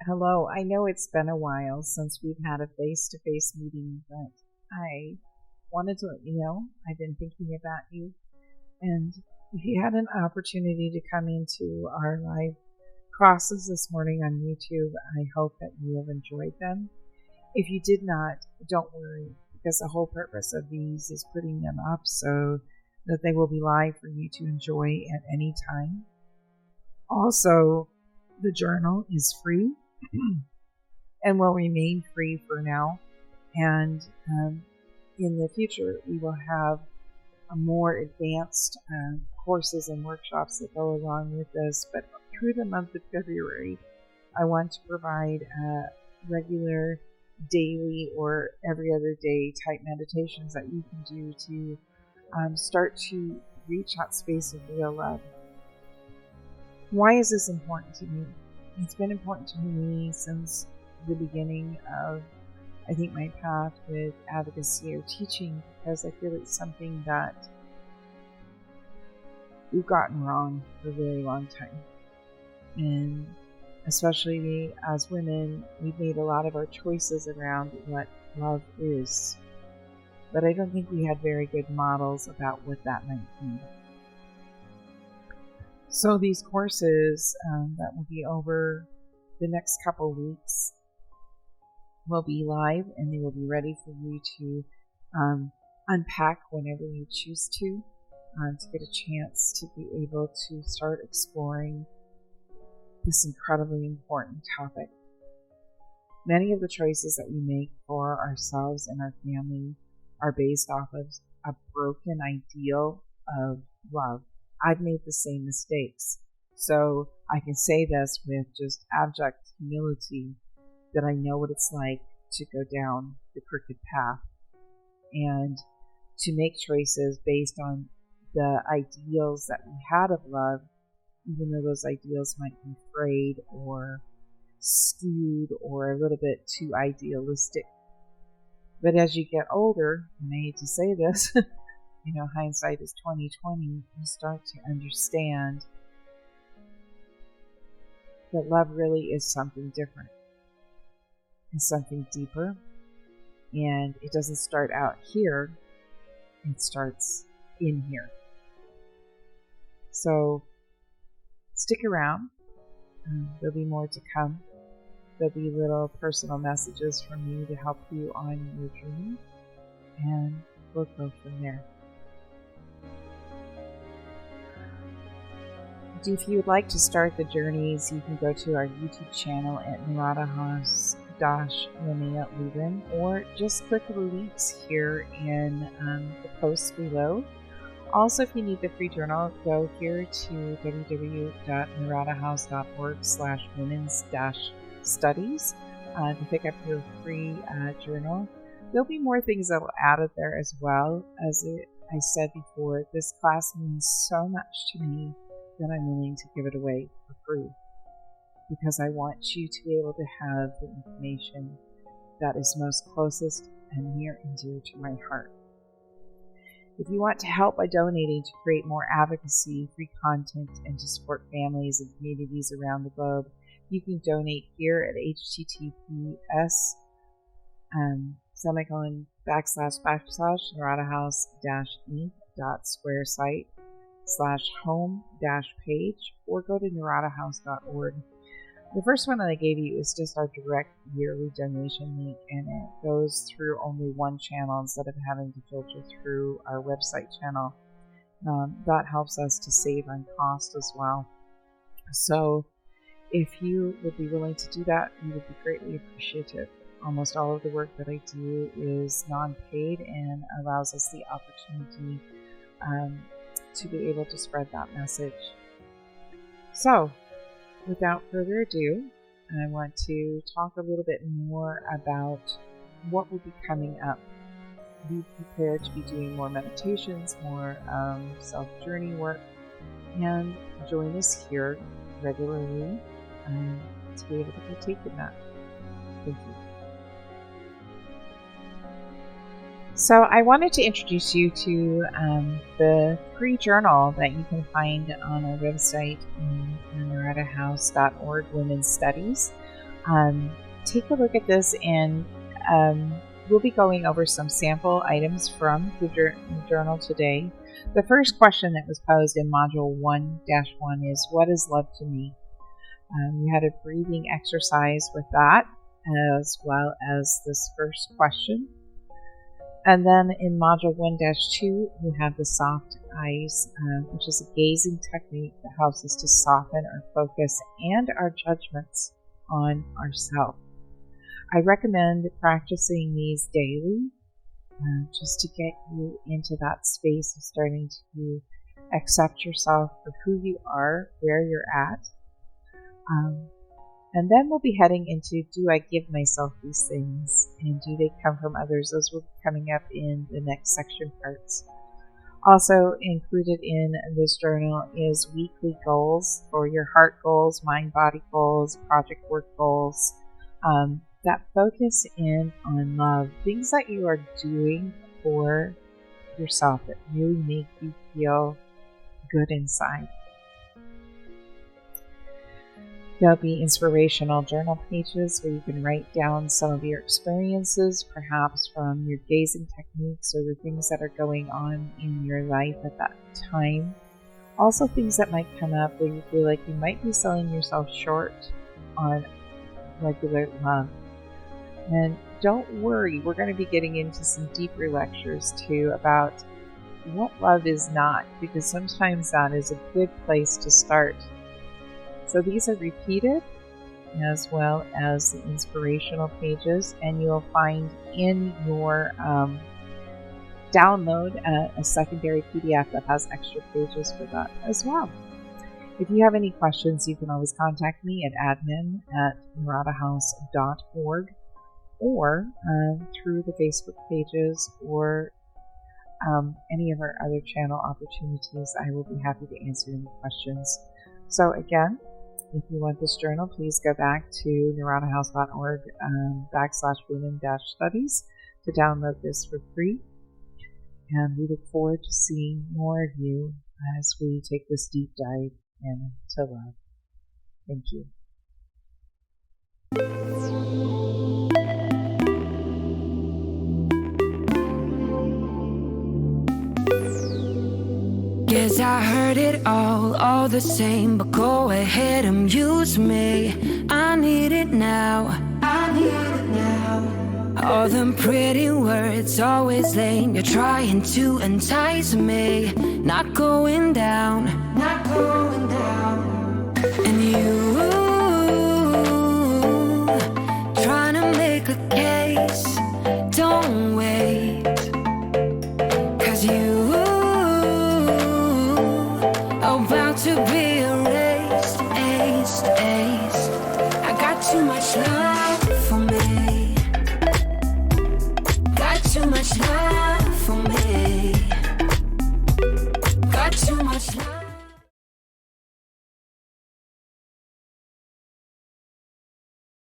Hello, I know it's been a while since we've had a face-to-face meeting, but I wanted to let you know I've been thinking about you. And if you had an opportunity to come into our live classes this morning on YouTube, I hope that you have enjoyed them. If you did not, don't worry, because the whole purpose of these is putting them up so that they will be live for you to enjoy at any time. Also, the journal is free and will remain free for now. And in the future, we will have a more advanced courses and workshops that go along with this. But through the month of February, I want to provide regular daily or every other day type meditations that you can do to start to reach that space of real love. Why is this important to me? It's been important to me since the beginning of, I think, my path with advocacy or teaching, because I feel it's something that we've gotten wrong for a very long time. And especially as women, we've made a lot of our choices around what love is. But I don't think we had very good models about what that might be. So these courses that will be over the next couple weeks will be live, and they will be ready for you to unpack whenever you choose to get a chance to be able to start exploring this incredibly important topic. Many of the choices that we make for ourselves and our family are based off of a broken ideal of love. I've made the same mistakes. So I can say this with just abject humility, that I know what it's like to go down the crooked path and to make choices based on the ideals that we had of love, even though those ideals might be frayed or skewed or a little bit too idealistic. But as you get older, and I hate to say this, hindsight is 20/20. You start to understand that love really is something different. It's something deeper, and it doesn't start out here. It starts in here. So stick around. There'll be more to come. There'll be little personal messages from me to help you on your journey, and we'll go from there. If you would like to start the journeys, you can go to our YouTube channel at Narada-Linnea Lubin, or just click the links here in the posts below. Also, if you need the free journal, go here to www.naradahouse.org/women's-studies to pick up your free journal. There'll be more things that will add it there as well. As I said before, this class means so much to me that I'm willing to give it away for free, because I want you to be able to have the information that is most closest and near and dear to my heart. If you want to help by donating to create more advocacy, free content, and to support families and communities around the globe, you can donate here at https://naradahouse-inc.squaresite/home-page, or go to naradahouse.org. The first one that I gave you is just our direct yearly donation link, and it goes through only one channel instead of having to filter through our website channel. That helps us to save on cost as well. So if you would be willing to do that, we would be greatly appreciative. Almost all of the work that I do is non-paid and allows us the opportunity to be able to spread that message. So, without further ado, I want to talk a little bit more about what will be coming up. Be prepared to be doing more meditations, more self-journey work, and join us here regularly to be able to partake in that. Thank you. So I wanted to introduce you to the free journal that you can find on our website, naradahouse.org, Women's Studies. Take a look at this, and we'll be going over some sample items from the journal today. The first question that was posed in Module 1-1 is, what is love to me? We had a breathing exercise with that, as well as this first question. And then in Module 1-2, we have the soft eyes, which is a gazing technique that helps us to soften our focus and our judgments on ourselves. I recommend practicing these daily, just to get you into that space of starting to accept yourself for who you are, where you're at. And then we'll be heading into, do I give myself these things, and do they come from others? Those will be coming up in the next section parts. Also included in this journal is weekly goals for your heart goals, mind-body goals, project work goals, that focus in on love, things that you are doing for yourself that really make you feel good inside. There'll be inspirational journal pages where you can write down some of your experiences, perhaps from your gazing techniques or the things that are going on in your life at that time. Also things that might come up where you feel like you might be selling yourself short on regular love. And don't worry, we're going to be getting into some deeper lectures too about what love is not, because sometimes that is a good place to start. So these are repeated, as well as the inspirational pages, and you'll find in your download a secondary PDF that has extra pages for that as well. If you have any questions, you can always contact me at admin@naradahouse.org, or through the Facebook pages, or any of our other channel opportunities. I will be happy to answer any questions. So again, if you want this journal, please go back to naradahouse.org /women-studies to download this for free. And we look forward to seeing more of you as we take this deep dive into love. Thank you. Guess I heard it all the same, but go ahead and use me. I need it now. I need it now. All them pretty words, always lame. You're trying to entice me. Not going down. Not going down. And you trying to make a case. Don't wait. 'Cause you about to be erased, aced. I got too much love for me. Got too much love.